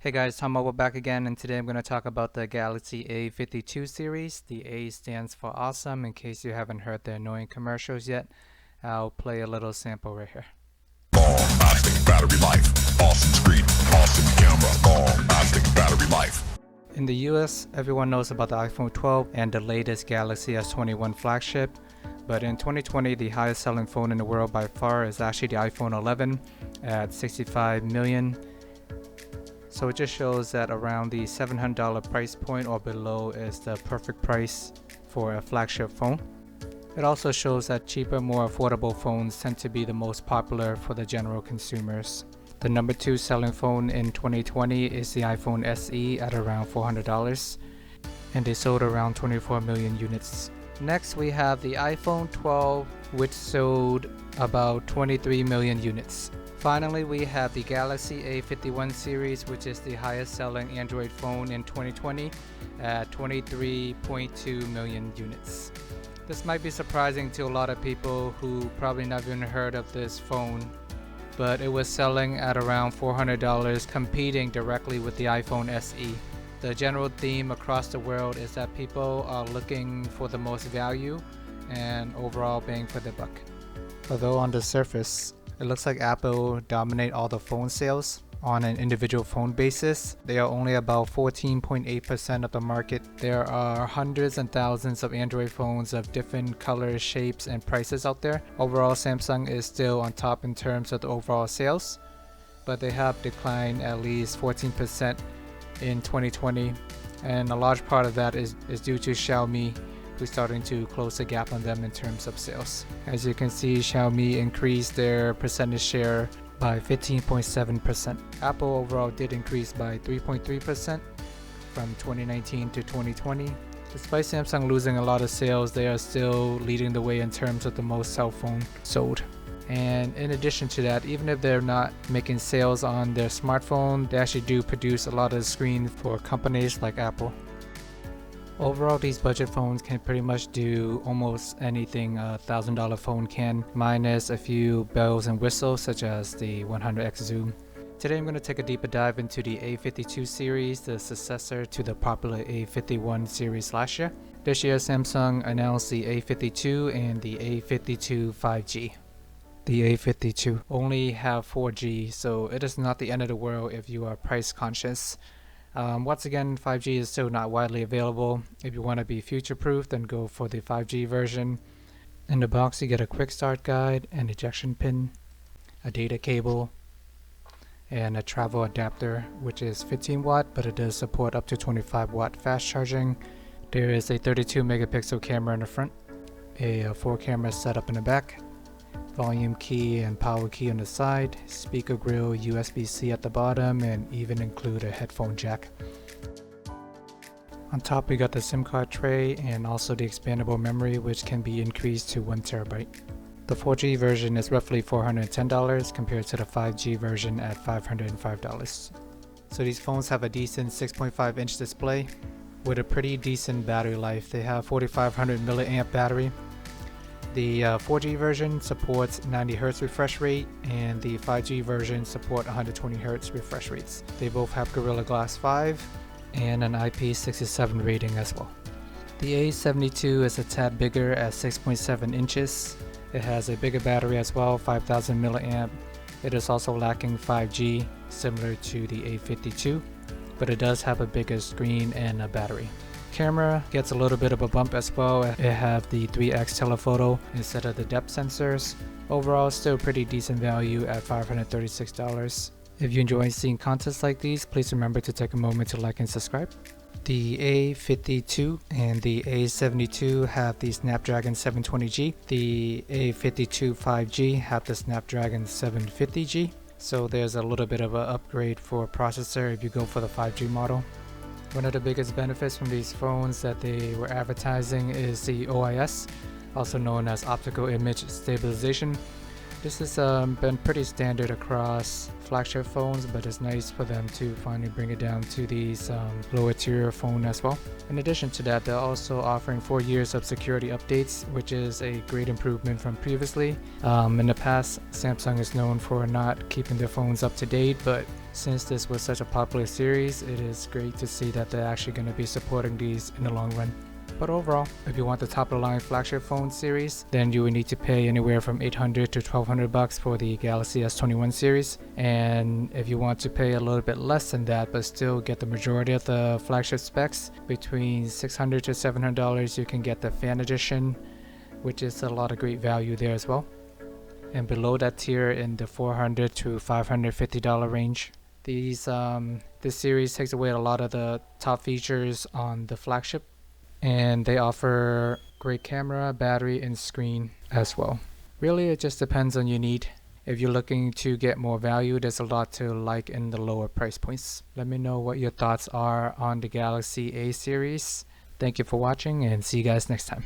Hey guys, Tom Mobile back again, and today I'm going to talk about the Galaxy A52 series. The A stands for awesome. In case you haven't heard the annoying commercials yet, I'll play a little sample right here. Long-lasting battery life, awesome screen, awesome camera, long-lasting battery life. In the US, everyone knows about the iPhone 12 and the latest Galaxy S21 flagship, but in 2020, the highest selling phone in the world by far is actually the iPhone 11 at 65 million. So it just shows that around the $700 price point or below is the perfect price for a flagship phone. It also shows that cheaper, more affordable phones tend to be the most popular for the general consumers. The number 2 selling phone in 2020 is the iPhone SE at around $400, and they sold around 24 million units. Next we have the iPhone 12, which sold about 23 million units. Finally, we have the Galaxy A51 series, which is the highest selling Android phone in 2020 at 23.2 million units. This might be surprising to a lot of people who probably never even heard of this phone, but it was selling at around $400, competing directly with the iPhone SE. The general theme across the world is that people are looking for the most value and overall bang for the buck. Although on the surface, it looks like Apple dominate all the phone sales. On an individual phone basis, they are only about 14.8% of the market. There are hundreds and thousands of Android phones of different colors, shapes, and prices out there. Overall, Samsung is still on top in terms of the overall sales, but they have declined at least 14% in 2020, and a large part of that is due to Xiaomi, who's starting to close the gap on them in terms of sales. As you can see, Xiaomi increased their percentage share by 15.7%. Apple overall did increase by 3.3% from 2019 to 2020. Despite Samsung losing a lot of sales, they are still leading the way in terms of the most cell phone sold. And in addition to that, even if they're not making sales on their smartphone, they actually do produce a lot of screens for companies like Apple. Overall, these budget phones can pretty much do almost anything a $1,000 phone can, minus a few bells and whistles such as the 100x zoom. Today I'm going to take a deeper dive into the A52 series, the successor to the popular A51 series last year. This year Samsung announced the A52 and the A52 5G. The A52 only have 4G, so it is not the end of the world if you are price conscious. Once again, 5G is still not widely available. If you want to be future-proof, then go for the 5G version. In the box, you get a quick start guide, an ejection pin, a data cable, and a travel adapter, which is 15 watt, but it does support up to 25 watt fast charging. There is a 32 megapixel camera in the front, a 4 camera setup in the back, volume key and power key on the side, speaker grill, USB-C at the bottom, and even include a headphone jack. On top we got the SIM card tray and also the expandable memory, which can be increased to 1 terabyte. The 4G version is roughly $410 compared to the 5G version at $505. So these phones have a decent 6.5 inch display with a pretty decent battery life. They have 4500 milliamp battery. The 4G version supports 90Hz refresh rate, and the 5G version support 120Hz refresh rates. They both have Gorilla Glass 5 and an IP67 rating as well. The A72 is a tad bigger at 6.7 inches. It has a bigger battery as well, 5000 milliamp. It is also lacking 5G, similar to the A52, but it does have a bigger screen and a battery. Camera gets a little bit of a bump as well. It have the 3x telephoto instead of the depth sensors. Overall, still pretty decent value at $536. If you enjoy seeing contents like these, please remember to take a moment to like and subscribe. The A52 and the A72 have the Snapdragon 720G. The A52 5G have the Snapdragon 750G. So there's a little bit of an upgrade for processor if you go for the 5G model. One of the biggest benefits from these phones that they were advertising is the OIS, also known as optical image stabilization. This has been pretty standard across flagship phones, but it's nice for them to finally bring it down to these lower tier phone as well. In addition to that, they're also offering 4 years of security updates, which is a great improvement from previously. In the past, Samsung is known for not keeping their phones up to date, but since this was such a popular series, it is great to see that they're actually going to be supporting these in the long run. But overall, if you want the top of the line flagship phone series, then you would need to pay anywhere from $800 to $1,200 for the Galaxy S21 series. And if you want to pay a little bit less than that, but still get the majority of the flagship specs, between $600 to $700, you can get the Fan Edition, which is a lot of great value there as well. And below that tier, in the $400 to $550 range, this series takes away a lot of the top features on the flagship. And they offer great camera, battery, and screen as well. Really, it just depends on your need. If you're looking to get more value, there's a lot to like in the lower price points. Let me know what your thoughts are on the Galaxy A series. Thank you for watching, and see you guys next time.